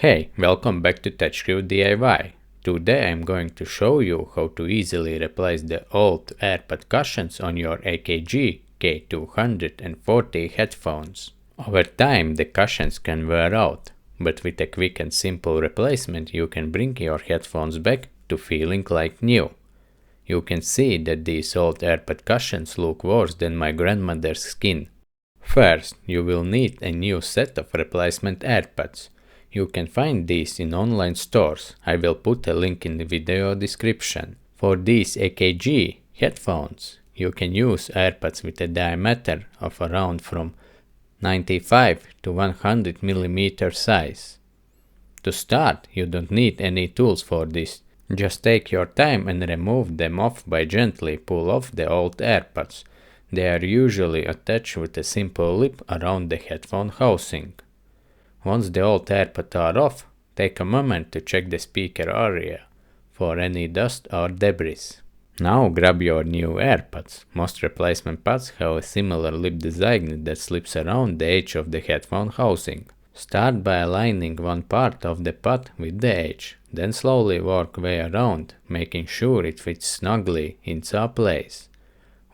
Hey, welcome back to TechCrew DIY. Today I'm going to show you how to easily replace the old AirPod cushions on your AKG K240 headphones. Over time the cushions can wear out, but with a quick and simple replacement you can bring your headphones back to feeling like new. You can see that these old AirPod cushions look worse than my grandmother's skin. First, you will need a new set of replacement AirPods. You can find these in online stores. I will put a link in the video description. For these AKG headphones, you can use AirPods with a diameter of around from 95 to 100 mm size. To start, you don't need any tools for this. Just take your time and remove them off by gently pull off the old AirPods. They are usually attached with a simple lip around the headphone housing. Once the old AirPods are off, take a moment to check the speaker area for any dust or debris. Now grab your new AirPods. Most replacement pods have a similar lip design that slips around the edge of the headphone housing. Start by aligning one part of the pod with the edge, then slowly work way around, making sure it fits snugly into place.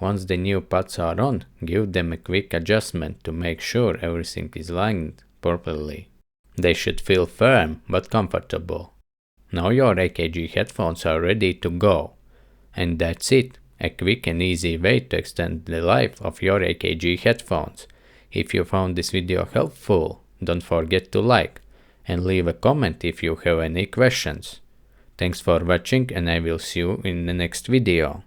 Once the new pods are on, give them a quick adjustment to make sure everything is lined properly. They should feel firm but comfortable. Now your AKG headphones are ready to go. And that's it, a quick and easy way to extend the life of your AKG headphones. If you found this video helpful, don't forget to like and leave a comment if you have any questions. Thanks for watching and I will see you in the next video.